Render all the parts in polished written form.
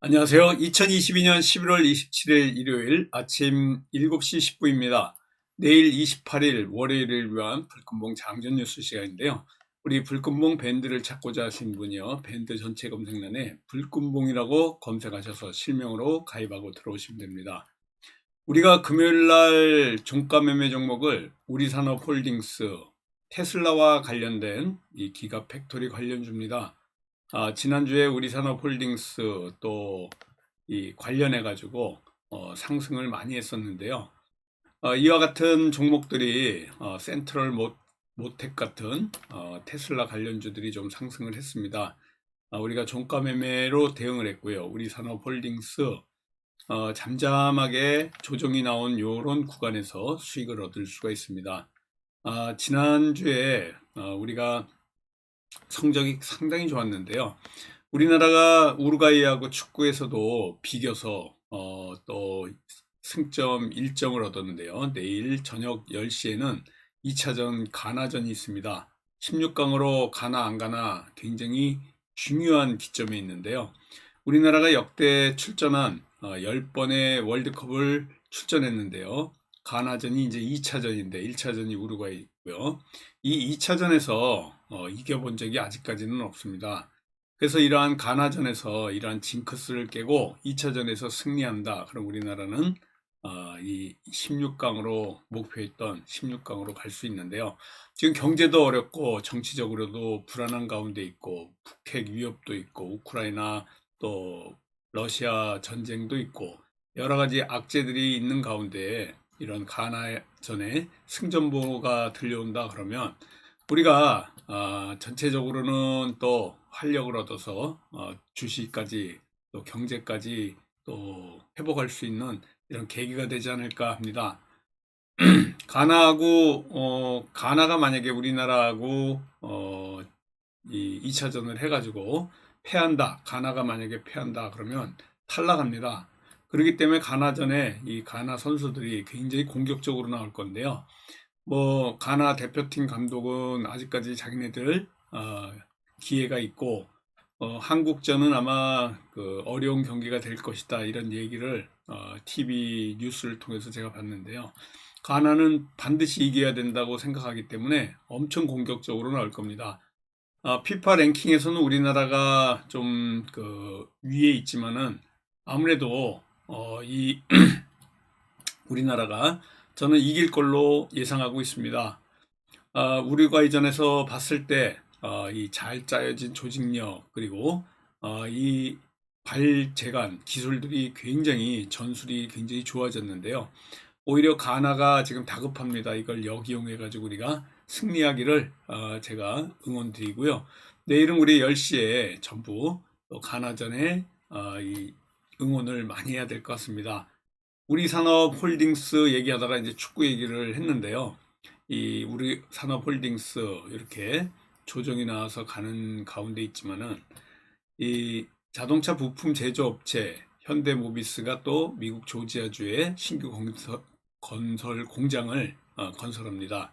안녕하세요. 2022년 11월 27일 일요일 아침 7시 10분입니다. 내일 28일 월요일을 위한 불금봉 장전 뉴스 시간인데요. 우리 불금봉 밴드를 찾고자 하신 분이요. 밴드 전체 검색란에 불금봉이라고 검색하셔서 실명으로 가입하고 들어오시면 됩니다. 우리가 금요일 날 종가 매매 종목을 우리산업홀딩스, 테슬라와 관련된 이 기가 팩토리 관련주입니다. 지난주에 우리산업홀딩스 또 이 관련해 가지고 상승을 많이 했었는데요. 이와 같은 종목들이 센트럴 모텍 같은 테슬라 관련주들이 좀 상승을 했습니다. 우리가 종가 매매로 대응을 했고요. 우리산업홀딩스 잠잠하게 조정이 나온 요런 구간에서 수익을 얻을 수가 있습니다. 지난주에 우리가 성적이 상당히 좋았는데요. 우리나라가 우루과이하고 축구에서도 비겨서 또 승점 1점을 얻었는데요. 내일 저녁 10시에는 2차전 가나전이 있습니다. 16강으로 가나 안 가나 굉장히 중요한 기점에 있는데요. 우리나라가 역대 출전한 10번의 월드컵을 출전했는데요. 가나전이 이제 2차전인데 1차전이 우루과이고요. 이 2차전에서 이겨본 적이 아직까지는 없습니다. 그래서 이러한 가나전에서 이러한 징크스를 깨고 2차전에서 승리한다. 그럼 우리나라는 이 16강으로 목표했던 16강으로 갈 수 있는데요. 지금 경제도 어렵고 정치적으로도 불안한 가운데 있고 북핵 위협도 있고 우크라이나 또 러시아 전쟁도 있고 여러 가지 악재들이 있는 가운데 이런 가나전에 승전보가 들려온다 그러면 우리가 전체적으로는 또 활력을 얻어서 주식까지 또 경제까지 또 회복할 수 있는 이런 계기가 되지 않을까 합니다. 가나가 만약에 우리나라하고 이 2차전을 해가지고 패한다. 가나가 만약에 패한다 그러면 탈락합니다. 그렇기 때문에 가나전에 이 가나 선수들이 굉장히 공격적으로 나올 건데요. 가나 대표팀 감독은 아직까지 자기네들 기회가 있고 한국전은 아마 그 어려운 경기가 될 것이다 이런 얘기를 TV 뉴스를 통해서 제가 봤는데요. 가나는 반드시 이겨야 된다고 생각하기 때문에 엄청 공격적으로 나올 겁니다. 피파 랭킹에서는 우리나라가 좀 그 위에 있지만은 아무래도 이 우리나라가 저는 이길 걸로 예상하고 있습니다. 우루과이전에서 봤을 때 이 잘 짜여진 조직력 그리고 이 발재간 기술들이 굉장히 전술이 굉장히 좋아졌는데요. 오히려 가나가 지금 다급합니다. 이걸 역이용해 가지고 우리가 승리하기를 제가 응원드리고요. 내일은 우리 10시에 전부 또 가나전에 이 응원을 많이 해야 될 것 같습니다. 우리산업홀딩스 얘기하다가 이제 축구 얘기를 했는데요. 이 우리산업홀딩스 이렇게 조정이 나와서 가는 가운데 있지만은 이 자동차 부품 제조업체 현대모비스가 또 미국 조지아주에 신규 건설 공장을 건설합니다.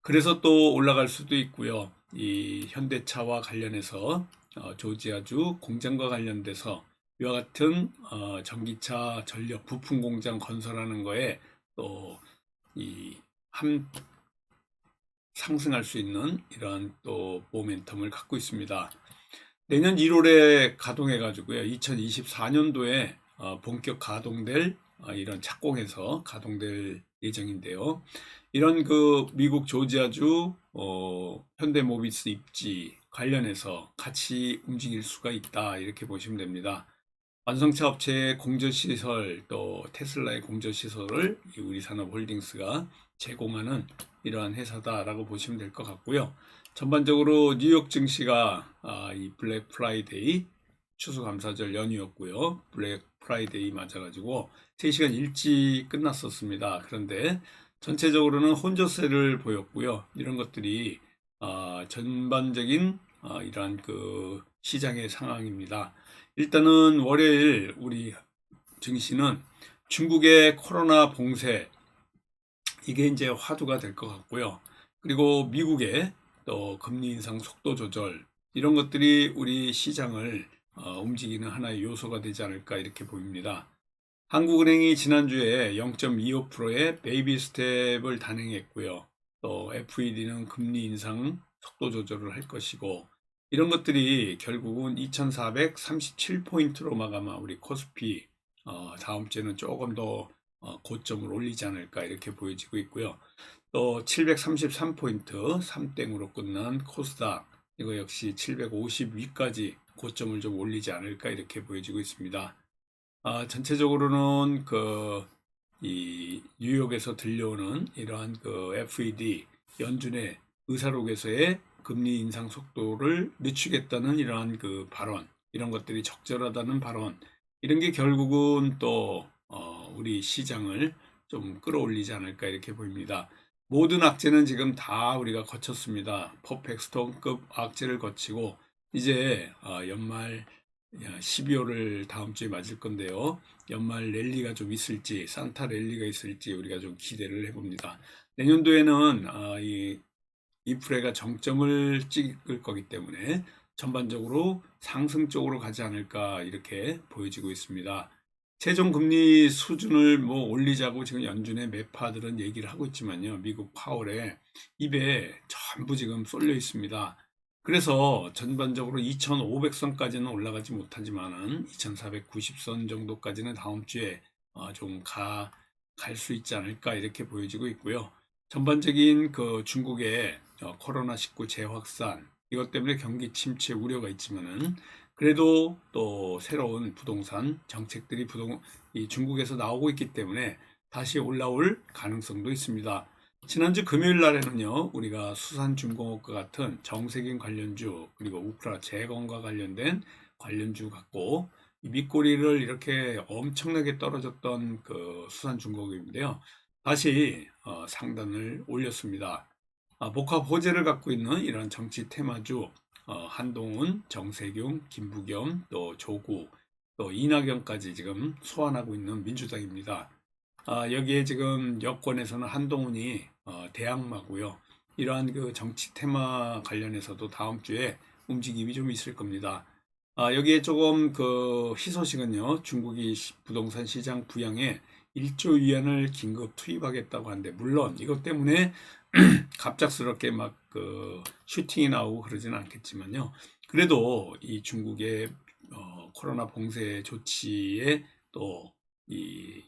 그래서 또 올라갈 수도 있고요. 이 현대차와 관련해서 조지아주 공장과 관련돼서 이와 같은 전기차 전력 부품 공장 건설하는 거에 또 이 상승할 수 있는 이러한 또 모멘텀을 갖고 있습니다. 내년 1월에 가동해 가지고요. 2024년도에 본격 가동될 이런 착공해서 가동될 예정인데요. 이런 그 미국 조지아주 현대모비스 입지 관련해서 같이 움직일 수가 있다 이렇게 보시면 됩니다. 완성차 업체의 공조시설 또 테슬라의 공조시설을 우리산업홀딩스가 제공하는 이러한 회사다라고 보시면 될 것 같고요. 전반적으로 뉴욕 증시가 이 블랙 프라이데이 추수감사절 연휴였고요. 블랙 프라이데이 맞아가지고 3시간 일찍 끝났었습니다. 그런데 전체적으로는 혼조세를 보였고요. 이런 것들이 전반적인 이러한 그 시장의 상황입니다. 일단은 월요일 우리 증시는 중국의 코로나 봉쇄 이게 이제 화두가 될 것 같고요. 그리고 미국의 또 금리 인상 속도 조절 이런 것들이 우리 시장을 움직이는 하나의 요소가 되지 않을까 이렇게 보입니다. 한국은행이 지난주에 0.25%의 베이비 스텝을 단행했고요. 또 FED는 금리 인상 속도 조절을 할 것이고, 이런 것들이 결국은 2437포인트로 마감한 우리 코스피, 다음 주에는 조금 더 고점을 올리지 않을까 이렇게 보여지고 있고요. 또 733포인트 3땡으로 끝난 코스닥, 이거 역시 750 위까지 고점을 좀 올리지 않을까 이렇게 보여지고 있습니다. 전체적으로는 이 뉴욕에서 들려오는 이러한 FED 연준의 의사록에서의 금리 인상 속도를 늦추겠다는 이러한 발언, 이런 것들이 적절하다는 발언, 이런 게 결국은 또 우리 시장을 좀 끌어올리지 않을까 이렇게 보입니다. 모든 악재는 지금 다 우리가 거쳤습니다. 퍼펙트 스톰급 악재를 거치고 이제 연말 12월을 다음 주에 맞을 건데요. 연말 랠리가 좀 있을지, 산타 랠리가 있을지 우리가 좀 기대를 해봅니다. 내년도에는 이 인플레가 정점을 찍을 거기 때문에 전반적으로 상승 쪽으로 가지 않을까 이렇게 보여지고 있습니다. 최종 금리 수준을 뭐 올리자고 지금 연준의 매파들은 얘기를 하고 있지만요. 미국 파월에 입에 전부 지금 쏠려 있습니다. 그래서 전반적으로 2500선까지는 올라가지 못하지만은 2490선 정도까지는 다음 주에 좀 갈 수 있지 않을까 이렇게 보여지고 있고요. 전반적인 중국의 코로나19 재확산, 이것 때문에 경기 침체 우려가 있지만은 그래도 또 새로운 부동산 정책들이 이 중국에서 나오고 있기 때문에 다시 올라올 가능성도 있습니다. 지난주 금요일 날에는요, 우리가 수산중공업과 같은 정세균 관련주, 그리고 우크라 재건과 관련된 관련주 갖고 밑꼬리를 이렇게 엄청나게 떨어졌던 수산중공업인데요. 다시 상단을 올렸습니다. 복합 호재를 갖고 있는 이런 정치 테마주, 한동훈, 정세균, 김부겸, 또 조국, 또 이낙연까지 지금 소환하고 있는 민주당입니다. 여기에 지금 여권에서는 한동훈이 대항마고요. 이러한 정치 테마 관련해서도 다음 주에 움직임이 좀 있을 겁니다. 여기에 조금 희소식은요, 중국이 부동산 시장 부양에 1조 위안을 긴급 투입하겠다고 하는데, 물론 이것 때문에 갑작스럽게 막 슈팅이 나오고 그러지는 않겠지만요. 그래도 이 중국의 코로나 봉쇄 조치에 또 이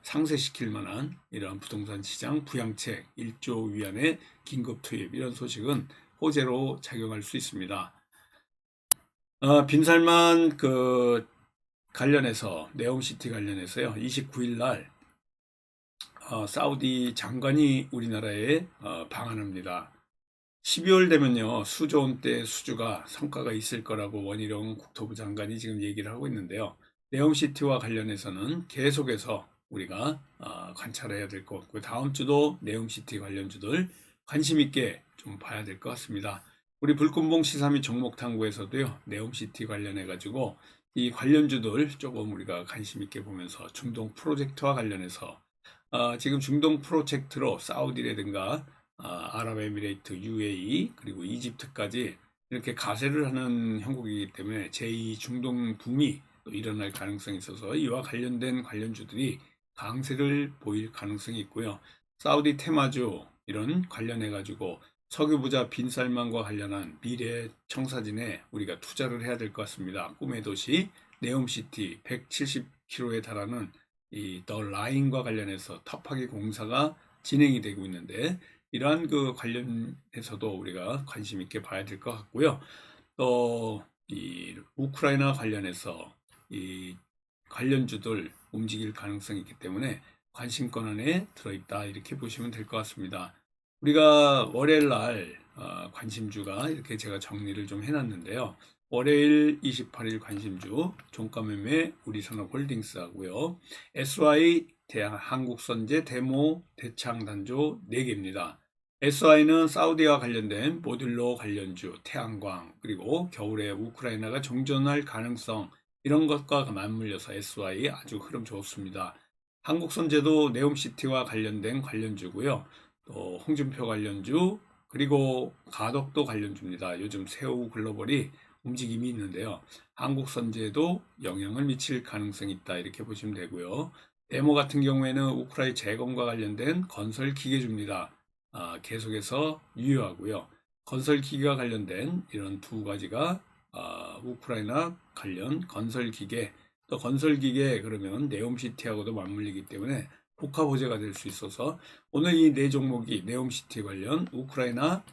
상쇄시킬 만한 이러한 부동산 시장 부양책 1조 위안의 긴급 투입, 이런 소식은 호재로 작용할 수 있습니다. 빈살만 관련해서, 네옴시티 관련해서요, 29일 날 사우디 장관이 우리나라에 방한합니다. 12월 되면요, 수조 원대 수주가 성과가 있을 거라고 원희룡 국토부 장관이 지금 얘기를 하고 있는데요. 네옴시티와 관련해서는 계속해서 우리가 관찰해야 될 것 같고, 다음 주도 네옴시티 관련주들 관심 있게 좀 봐야 될 것 같습니다. 우리 불금봉 시사 및 종목 탐구에서도요, 네옴시티 관련해 가지고 이 관련주들 조금 우리가 관심 있게 보면서 중동 프로젝트와 관련해서 지금 중동 프로젝트로 사우디라든가 아랍에미레이트, UAE, 그리고 이집트까지 이렇게 가세를 하는 형국이기 때문에 제2 중동 붐이 또 일어날 가능성이 있어서 이와 관련된 관련주들이 강세를 보일 가능성이 있고요. 사우디 테마주 이런 관련해 가지고 석유 부자 빈살만과 관련한 미래 청사진에 우리가 투자를 해야 될 것 같습니다. 꿈의 도시 네옴시티 170km에 달하는 이 더 라인과 관련해서 터파기 공사가 진행이 되고 있는데, 이러한 관련해서도 우리가 관심 있게 봐야 될 것 같고요. 또 이 우크라이나 관련해서 이 관련주들 움직일 가능성이 있기 때문에 관심권 안에 들어있다 이렇게 보시면 될 것 같습니다. 우리가 월요일 날 관심주가 이렇게 제가 정리를 좀 해놨는데요. 월요일 28일 관심주 종가매매 우리산업홀딩스 하고요. SY 한국선제 데모 대창단조 4개입니다. SY는 사우디와 관련된 모듈러 관련주, 태양광, 그리고 겨울에 우크라이나가 정전할 가능성, 이런 것과 맞물려서 SY 아주 흐름 좋습니다. 한국선제도 네옴시티와 관련된 관련주고요. 또 홍준표 관련주, 그리고 가덕도 관련주입니다. 요즘 새우 글로벌이 움직임이 있는데요. 한국 선제에도 영향을 미칠 가능성이 있다 이렇게 보시면 되고요. 데모 같은 경우에는 우크라이나 재건과 관련된 건설 기계주입니다. 계속해서 유효하고요. 건설 기계와 관련된 이런 두 가지가 우크라이나 관련 건설 기계, 또 건설 기계 그러면 네옴시티하고도 맞물리기 때문에 복합 호재가 될 수 있어서 오늘 이 네 종목이 네옴시티 관련 우크라이나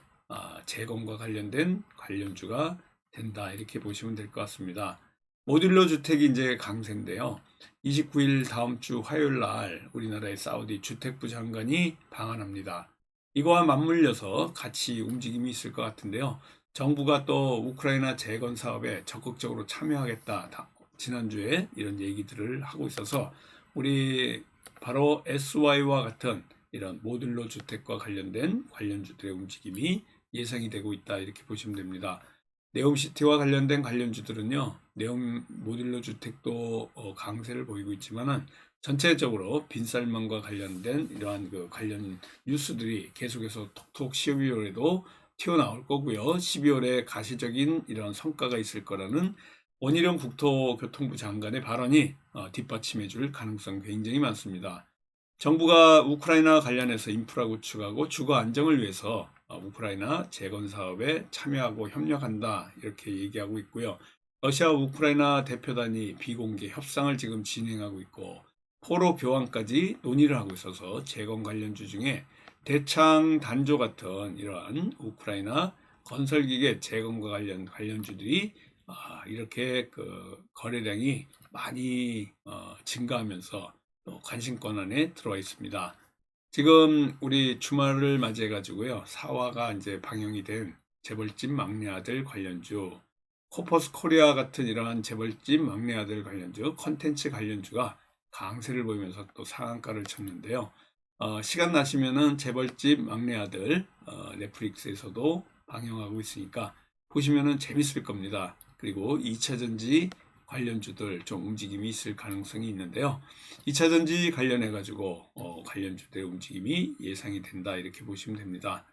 재건과 관련된 관련주가 된다 이렇게 보시면 될 것 같습니다. 모듈러 주택이 이제 강세인데요. 29일 다음 주 화요일 날 우리나라의 사우디 주택부 장관이 방한합니다. 이거와 맞물려서 같이 움직임이 있을 것 같은데요. 정부가 또 우크라이나 재건 사업에 적극적으로 참여하겠다. 지난주에 이런 얘기들을 하고 있어서 우리 바로 SY와 같은 이런 모듈러 주택과 관련된 관련주들의 움직임이 예상이 되고 있다 이렇게 보시면 됩니다. 네옴시티와 관련된 관련주들은요, 네옴 모듈러 주택도 강세를 보이고 있지만은 전체적으로 빈쌀만과 관련된 이러한 그 관련 뉴스들이 계속해서 톡톡 12월에도 튀어나올 거고요. 12월에 가시적인 이런 성과가 있을 거라는 원희룡 국토교통부 장관의 발언이 뒷받침해 줄 가능성 굉장히 많습니다. 정부가 우크라이나 관련해서 인프라 구축하고 주거 안정을 위해서 우크라이나 재건 사업에 참여하고 협력한다 이렇게 얘기하고 있고요. 러시아와 우크라이나 대표단이 비공개 협상을 지금 진행하고 있고 포로 교환까지 논의를 하고 있어서 재건 관련주 중에 대창 단조 같은 이러한 우크라이나 건설기계 재건과 관련주들이 이렇게 그 거래량이 많이 증가하면서 또 관심권 안에 들어와 있습니다. 지금 우리 주말을 맞이해 가지고요. 4화가 이제 방영이 된 재벌집 막내 아들 관련주, 코퍼스 코리아 같은 이러한 재벌집 막내 아들 관련주, 컨텐츠 관련주가 강세를 보이면서 또 상한가를 쳤는데요. 시간 나시면은 재벌집 막내 아들 넷플릭스에서도 방영하고 있으니까 보시면은 재밌을 겁니다. 그리고 2차전지 관련주들 좀 움직임이 있을 가능성이 있는데요. 2차전지 관련해 가지고 관련주들의 움직임이 예상이 된다 이렇게 보시면 됩니다.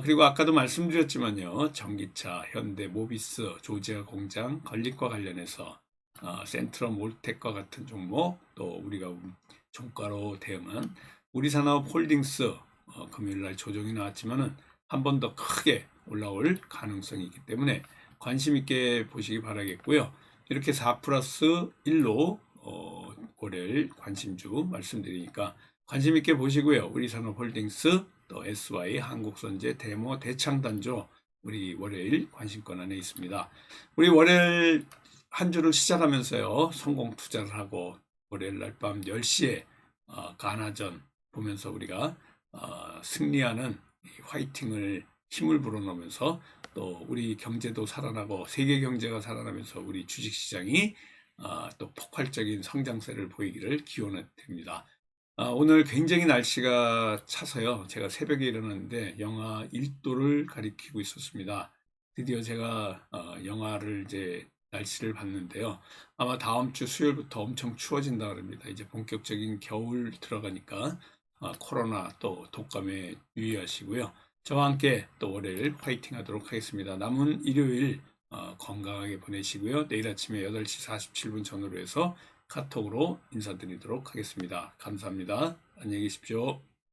그리고 아까도 말씀드렸지만요. 전기차, 현대, 모비스, 조지아 공장, 건립과 관련해서 센트럼 몰텍과 같은 종목, 또 우리가 종가로 대응한 우리산업 홀딩스 금요일 날 조정이 나왔지만은 한 번 더 크게 올라올 가능성이 있기 때문에 관심 있게 보시기 바라겠고요. 이렇게 4+1로 월요일 관심주 말씀드리니까 관심 있게 보시고요. 우리산업홀딩스, 또 SY, 한국선제, 데모, 대창단조 우리 월요일 관심권 안에 있습니다. 우리 월요일 한 주를 시작하면서요. 성공 투자를 하고 월요일 날 밤 10시에 가나전 보면서 우리가 승리하는 화이팅을 힘을 불어넣으면서 또 우리 경제도 살아나고 세계 경제가 살아나면서 우리 주식시장이 또 폭발적인 성장세를 보이기를 기원해 드립니다. 오늘 굉장히 날씨가 차서요. 제가 새벽에 일어났는데 영하 1도를 가리키고 있었습니다. 드디어 제가 영하를 이제 날씨를 봤는데요. 아마 다음 주 수요일부터 엄청 추워진다 그럽니다. 이제 본격적인 겨울 들어가니까 코로나 또 독감에 유의하시고요. 저와 함께 또 월요일 화이팅 하도록 하겠습니다. 남은 일요일 건강하게 보내시고요. 내일 아침에 8시 47분 전후로 해서 카톡으로 인사드리도록 하겠습니다. 감사합니다. 안녕히 계십시오.